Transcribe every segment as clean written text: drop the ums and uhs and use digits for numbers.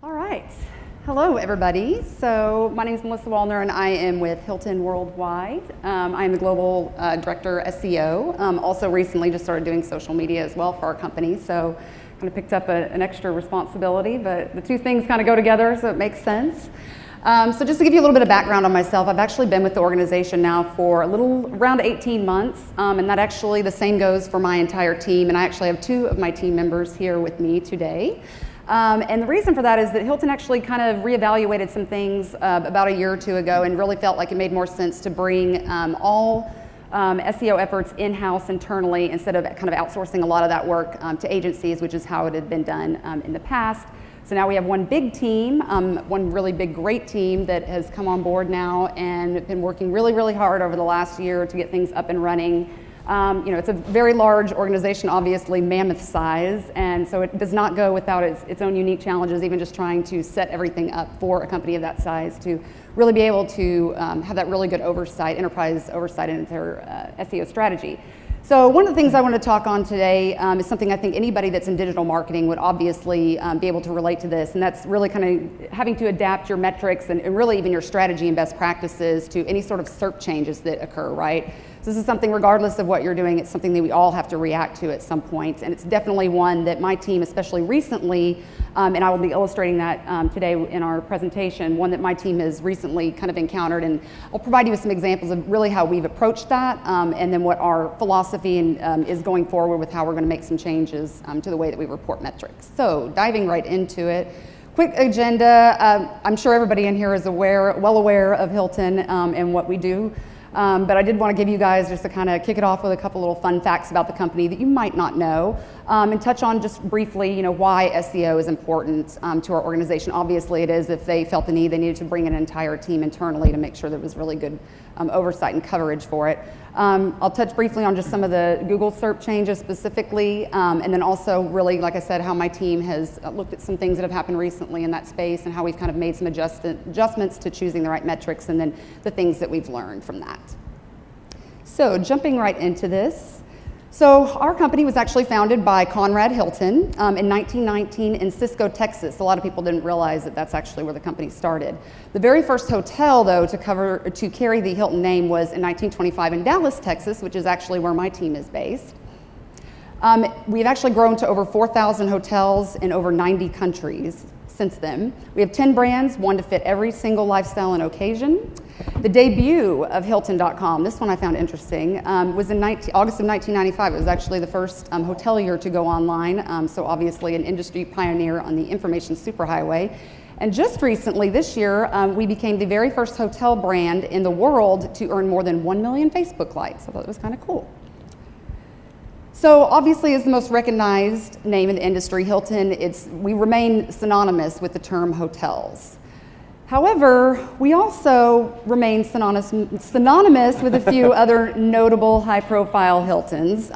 All right. Hello, everybody. So my name is Melissa Walner, and I am with Hilton Worldwide. I am the Global Director SEO. Also recently just started doing social media as well for our company, so kind of picked up an extra responsibility, but the two things kind of go together, so it makes sense. So just to give you a little bit of background on myself, I've actually been with the organization now for around 18 months, and that actually the same goes for my entire team, and I actually have two of my team members here with me today. And the reason for that is that Hilton actually kind of reevaluated some things about a year or two ago and really felt like it made more sense to bring all SEO efforts in-house internally instead of kind of outsourcing a lot of that work to agencies, which is how it had been done in the past. So now we have one big team, one really big, great team that has come on board now and been working really, really hard over the last year to get things up and running. It's a very large organization, obviously mammoth size, and so it does not go without its own unique challenges, even just trying to set everything up for a company of that size to really be able to have that really good oversight, enterprise oversight into their SEO strategy. So one of the things I want to talk on today is something I think anybody that's in digital marketing would obviously be able to relate to this, and that's really kind of having to adapt your metrics and really even your strategy and best practices to any sort of SERP changes that occur, right? So this is something, regardless of what you're doing, it's something that we all have to react to at some point, and it's definitely one that my team, especially recently, and I will be illustrating that today in our presentation, one that my team has recently kind of encountered, and I'll provide you with some examples of really how we've approached that, and then what our philosophy is going forward with how we're going to make some changes to the way that we report metrics. So diving right into it. Quick agenda. I'm sure everybody in here is well aware of Hilton and what we do. But I did want to give you guys, just to kind of kick it off with a couple little fun facts about the company that you might not know, and touch on just briefly, why SEO is important to our organization. Obviously it is. If they felt the need, they needed to bring an entire team internally to make sure there was really good oversight and coverage for it. I'll touch briefly on just some of the Google SERP changes specifically, and then also really, like I said, how my team has looked at some things that have happened recently in that space and how we've kind of made some adjustments to choosing the right metrics and then the things that we've learned from that. So jumping right into this. So our company was actually founded by Conrad Hilton in 1919 in Cisco, Texas. A lot of people didn't realize that that's actually where the company started. The very first hotel, though, to carry the Hilton name was in 1925 in Dallas, Texas, which is actually where my team is based. We've actually grown to over 4,000 hotels in over 90 countries since then. We have 10 brands, one to fit every single lifestyle and occasion. The debut of Hilton.com, this one I found interesting, was in August of 1995. It was actually the first hotelier to go online, so obviously an industry pioneer on the information superhighway. And just recently, this year, we became the very first hotel brand in the world to earn more than 1 million Facebook likes. I thought it was kind of cool. So obviously, as the most recognized name in the industry, Hilton, we remain synonymous with the term hotels. However, we also remain synonymous with a few other notable high-profile Hiltons.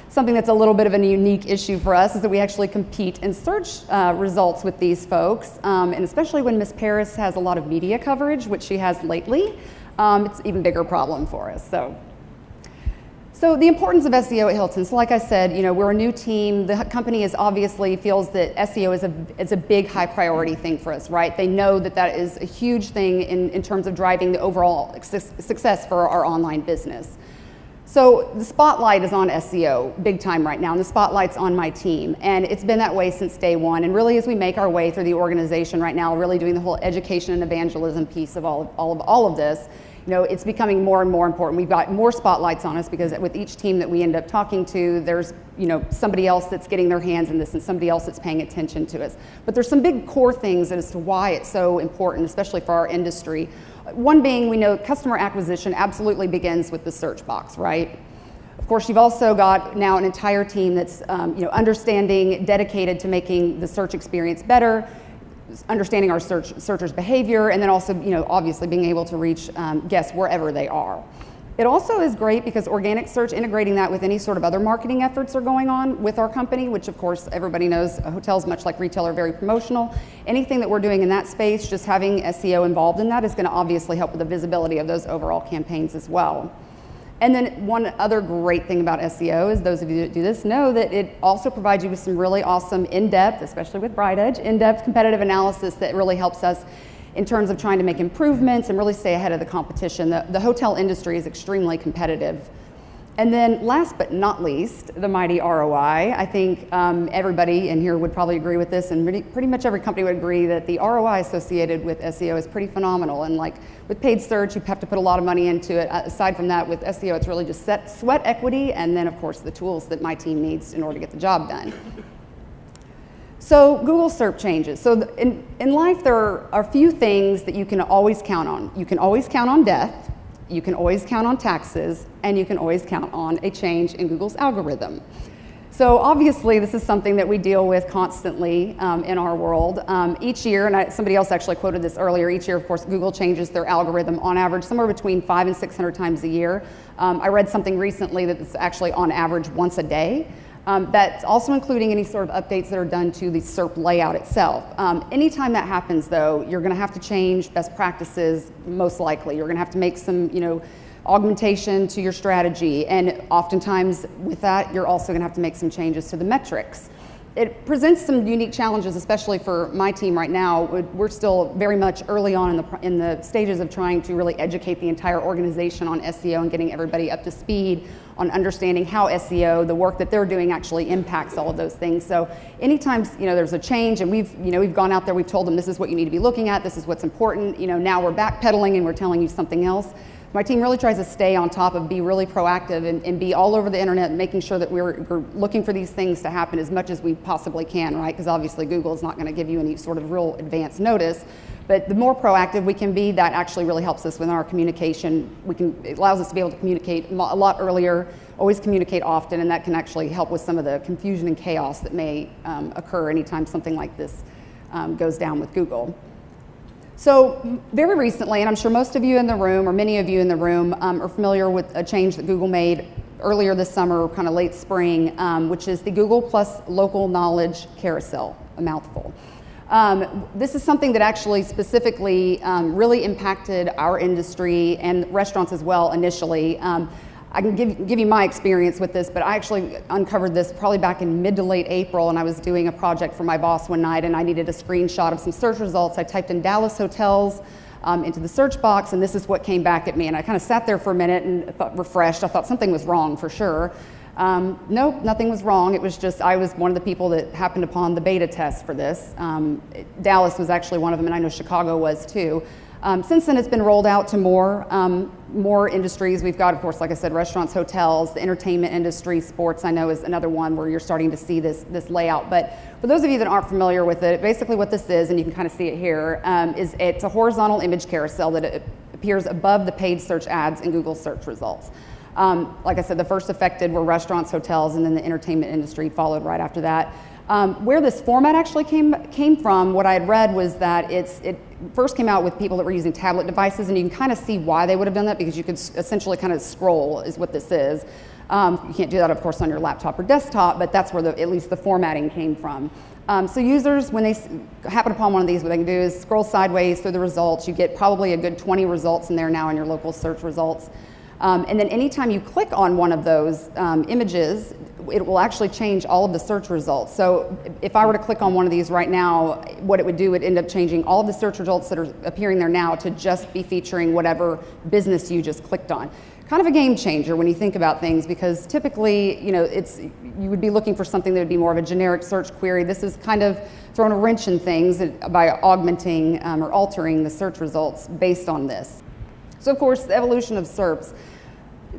Something that's a little bit of a unique issue for us is that we actually compete in search results with these folks, and especially when Miss Paris has a lot of media coverage, which she has lately, it's an even bigger problem for us. So the importance of SEO at Hilton. So like I said, we're a new team. The company obviously feels that SEO is a big, high priority thing for us, right? They know that is a huge thing in terms of driving the overall success for our online business. So the spotlight is on SEO big time right now, and the spotlight's on my team. And it's been that way since day one. And really, as we make our way through the organization right now, really doing the whole education and evangelism piece of all of this, it's becoming more and more important. We've got more spotlights on us because with each team that we end up talking to, there's somebody else that's getting their hands in this and somebody else that's paying attention to us. But there's some big core things as to why it's so important, especially for our industry. One being, we know customer acquisition absolutely begins with the search box, right? Of course, you've also got now an entire team that's understanding, dedicated to making the search experience better, understanding our searchers' behavior, and then also, obviously being able to reach guests wherever they are. It also is great because organic search, integrating that with any sort of other marketing efforts are going on with our company, which of course everybody knows hotels, much like retail, are very promotional. Anything that we're doing in that space, just having SEO involved in that is going to obviously help with the visibility of those overall campaigns as well. And then one other great thing about SEO is those of you that do this know that it also provides you with some really awesome in-depth, especially with BrightEdge, in-depth competitive analysis that really helps us in terms of trying to make improvements and really stay ahead of the competition. The hotel industry is extremely competitive. And then last but not least, the mighty ROI. I think everybody in here would probably agree with this, and pretty much every company would agree that the ROI associated with SEO is pretty phenomenal. And like with paid search, you have to put a lot of money into it. Aside from that, with SEO, it's really just sweat equity, and then of course the tools that my team needs in order to get the job done. So Google SERP changes. So in life, there are a few things that you can always count on. You can always count on death. You can always count on taxes, and you can always count on a change in Google's algorithm. So obviously, this is something that we deal with constantly in our world. Each year, and somebody else actually quoted this earlier, each year, of course, Google changes their algorithm on average somewhere between 500 and 600 times a year. I read something recently that it's actually on average once a day. That's also including any sort of updates that are done to the SERP layout itself. Anytime that happens, though, you're going to have to change best practices, most likely. You're going to have to make some, augmentation to your strategy, and oftentimes with that, you're also going to have to make some changes to the metrics. It presents some unique challenges, especially for my team right now. We're still very much early on in the stages of trying to really educate the entire organization on SEO and getting everybody up to speed on understanding how SEO, the work that they're doing, actually impacts all of those things. So anytime there's a change, and we've gone out there, we've told them this is what you need to be looking at, this is what's important. Now we're backpedaling and we're telling you something else. My team really tries to stay on top of, be really proactive, and be all over the internet, making sure that we're looking for these things to happen as much as we possibly can, right? Because obviously Google is not going to give you any sort of real advance notice. But the more proactive we can be, that actually really helps us with our communication. It allows us to be able to communicate a lot earlier, always communicate often, and that can actually help with some of the confusion and chaos that may occur anytime something like this goes down with Google. So very recently, and I'm sure most of you in the room, or many of you in the room, are familiar with a change that Google made earlier this summer, kind of late spring, which is the Google Plus Local Knowledge Carousel, a mouthful. This is something that actually specifically really impacted our industry and restaurants as well initially. I can give you my experience with this, but I actually uncovered this probably back in mid to late April, and I was doing a project for my boss one night, and I needed a screenshot of some search results. I typed in Dallas hotels into the search box, and this is what came back at me. And I kind of sat there for a minute and refreshed. I thought something was wrong for sure. Nope, nothing was wrong. It was just I was one of the people that happened upon the beta test for this. Dallas was actually one of them, and I know Chicago was too. Since then, it's been rolled out to more industries. We've got, of course, like I said, restaurants, hotels, the entertainment industry, sports, I know is another one where you're starting to see this layout. But for those of you that aren't familiar with it, basically what this is, and you can kind of see it here, is it's a horizontal image carousel that appears above the paid search ads in Google search results. Like I said, the first affected were restaurants, hotels, and then the entertainment industry followed right after that. Where this format actually came from, what I had read was that it first came out with people that were using tablet devices, and you can kind of see why they would have done that, because you could essentially kind of scroll is what this is. You can't do that, of course, on your laptop or desktop, but that's where at least the formatting came from. So users, when they happen upon one of these, what they can do is scroll sideways through the results. You get probably a good 20 results in there now in your local search results. And then anytime you click on one of those images, it will actually change all of the search results. So if I were to click on one of these right now, what it would do would end up changing all of the search results that are appearing there now to just be featuring whatever business you just clicked on. Kind of a game changer when you think about things, because typically, you would be looking for something that would be more of a generic search query. This is kind of throwing a wrench in things by augmenting or altering the search results based on this. So of course, the evolution of SERPs.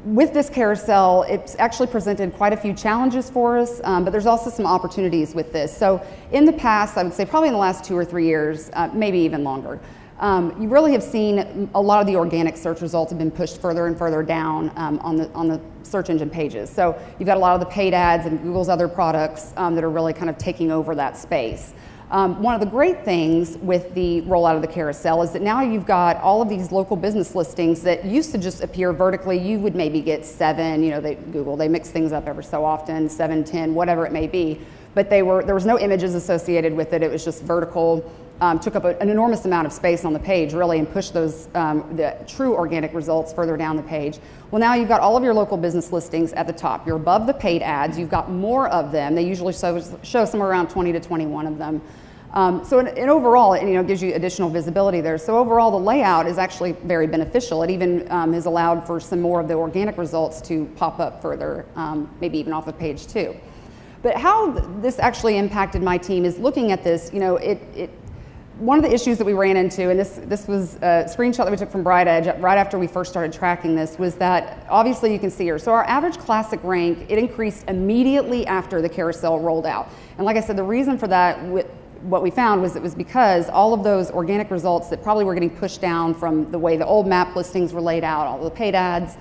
With this carousel, it's actually presented quite a few challenges for us, but there's also some opportunities with this. So in the past, I would say probably in the last 2 or 3 years, maybe even longer, you really have seen a lot of the organic search results have been pushed further and further down on the search engine pages. So you've got a lot of the paid ads and Google's other products that are really kind of taking over that space. One of the great things with the rollout of the carousel is that now you've got all of these local business listings that used to just appear vertically. You would maybe get 7, Google, they mix things up ever so often, 7, 10, whatever it may be. but there was no images associated with it. It was just vertical, took up an enormous amount of space on the page, really, and pushed those the true organic results further down the page. Well, now you've got all of your local business listings at the top. You're above the paid ads. You've got more of them. They usually show somewhere around 20 to 21 of them. So overall, it gives you additional visibility there. So overall, the layout is actually very beneficial. It even has allowed for some more of the organic results to pop up further, maybe even off of page 2. But how this actually impacted my team is looking at this. One of the issues that we ran into, and this was a screenshot that we took from BrightEdge right after we first started tracking this, was that obviously you can see here. So our average classic rank, it increased immediately after the carousel rolled out. And like I said, the reason for that, what we found was it was because all of those organic results that probably were getting pushed down from the way the old map listings were laid out, all the paid ads,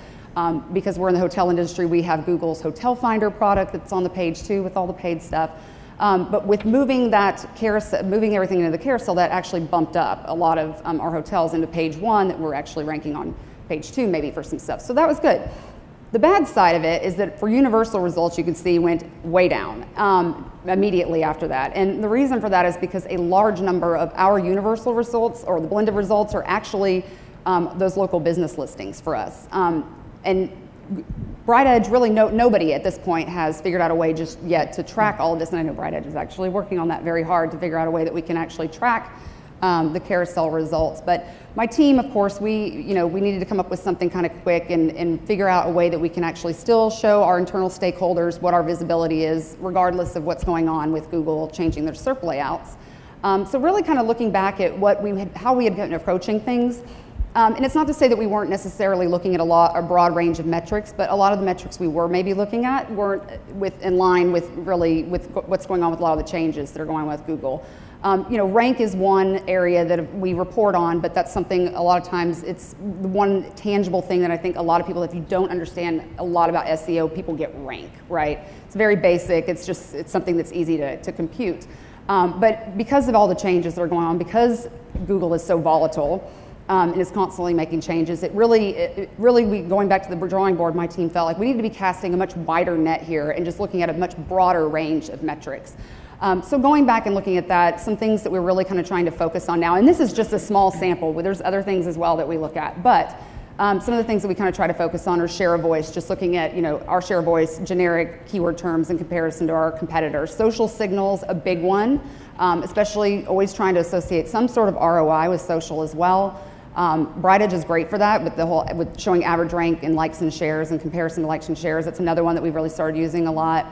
because we're in the hotel industry, we have Google's Hotel Finder product that's on the page too with all the paid stuff. But with moving that carousel, moving everything into the carousel, that actually bumped up a lot of our hotels into page 1 that we're actually ranking on page 2 maybe for some stuff. So that was good. The bad side of it is that for universal results, you can see went way down immediately after that. And the reason for that is because a large number of our universal results or the blended results are actually those local business listings for us. And BrightEdge, really nobody at this point has figured out a way just yet to track all of this, and I know BrightEdge is actually working on that very hard to figure out a way that we can actually track the carousel results. But my team, of course, we needed to come up with something kind of quick and figure out a way that we can actually still show our internal stakeholders what our visibility is, regardless of what's going on with Google changing their SERP layouts. So really kind of looking back at how we had been approaching things. And it's not to say that we weren't necessarily looking at a broad range of metrics, but a lot of the metrics we were maybe looking at weren't in line with what's going on with a lot of the changes that are going on with Google. Rank is one area that we report on, but that's something a lot of times it's the one tangible thing that I think a lot of people, if you don't understand a lot about SEO, people get rank, right? It's very basic. It's something that's easy to compute. But because of all the changes that are going on, because Google is so volatile, and is constantly making changes, going back to the drawing board, my team felt like we need to be casting a much wider net here and just looking at a much broader range of metrics. So going back and looking at that, some things that we're really kind of trying to focus on now, and this is just a small sample, there's other things as well that we look at, but some of the things that we kind of try to focus on are share of voice, just looking at our share of voice, generic keyword terms in comparison to our competitors. Social signals, a big one, especially always trying to associate some sort of ROI with social as well. BrightEdge is great for that with showing average rank and likes and shares in comparison to likes and shares. That's another one that we've really started using a lot.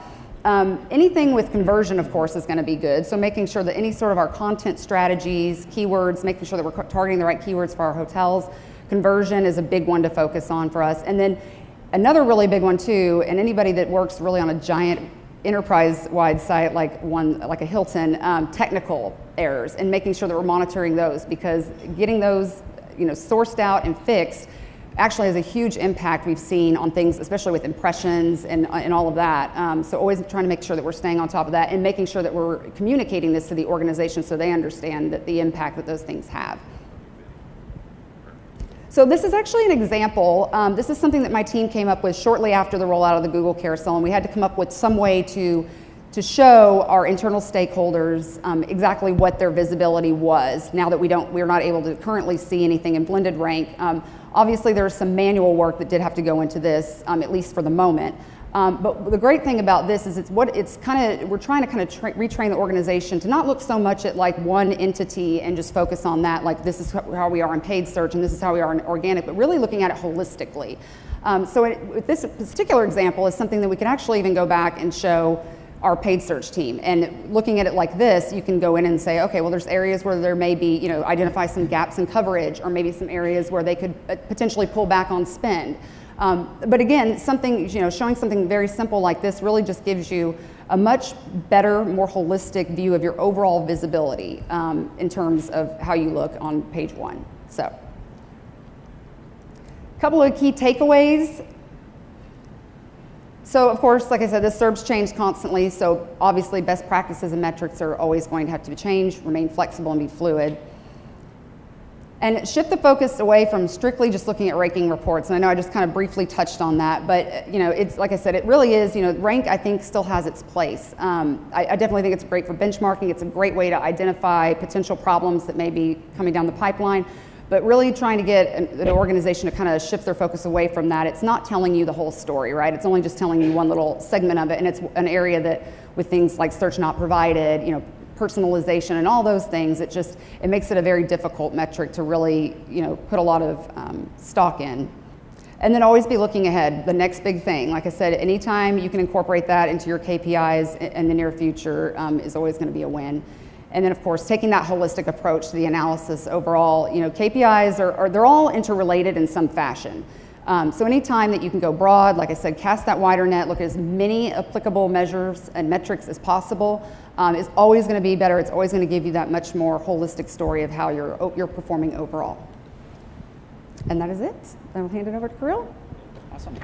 Anything with conversion, of course, is going to be good. So making sure that any sort of our content strategies, keywords, making sure that we're targeting the right keywords for our hotels. Conversion is a big one to focus on for us. And then another really big one too, and anybody that works really on a giant enterprise-wide site like a Hilton, technical errors and making sure that we're monitoring those, because getting those sourced out and fixed actually has a huge impact we've seen on things, especially with impressions and all of that. So always trying to make sure that we're staying on top of that and making sure that we're communicating this to the organization so they understand that the impact that those things have. So this is actually an example. This is something that my team came up with shortly after the rollout of the Google Carousel, and we had to come up with some way to show our internal stakeholders exactly what their visibility was now that we're not able to currently see anything in blended rank. Obviously there's some manual work that did have to go into this, at least for the moment. But the great thing about this is we're trying to retrain the organization to not look so much at like one entity and just focus on that, like this is how we are in paid search and this is how we are in organic, but really looking at it holistically. With this particular example is something that we can actually even go back and show our paid search team. And looking at it like this, you can go in and say, okay, well, there's areas where there may be, identify some gaps in coverage, or maybe some areas where they could potentially pull back on spend. But again, showing something very simple like this really just gives you a much better, more holistic view of your overall visibility in terms of how you look on page 1. So, a couple of key takeaways. So of course, like I said, this SERPs change constantly, so obviously best practices and metrics are always going to have to change, remain flexible and be fluid. And shift the focus away from strictly just looking at ranking reports. And I know I just kind of briefly touched on that, but it's like I said, it really is, rank I think still has its place. I definitely think it's great for benchmarking. It's a great way to identify potential problems that may be coming down the pipeline, but really trying to get an organization to kind of shift their focus away from that. It's not telling you the whole story, right? It's only just telling you one little segment of it, and it's an area that with things like search not provided, personalization and all those things, it makes it a very difficult metric to really, put a lot of stock in. And then always be looking ahead, the next big thing. Like I said, anytime you can incorporate that into your KPIs in the near future is always going to be a win. And then of course, taking that holistic approach to the analysis overall, KPIs they're all interrelated in some fashion. So anytime that you can go broad, like I said, cast that wider net, look at as many applicable measures and metrics as possible, is always going to be better. It's always going to give you that much more holistic story of how you're performing overall. And that is it. I'll hand it over to Kirill. Awesome.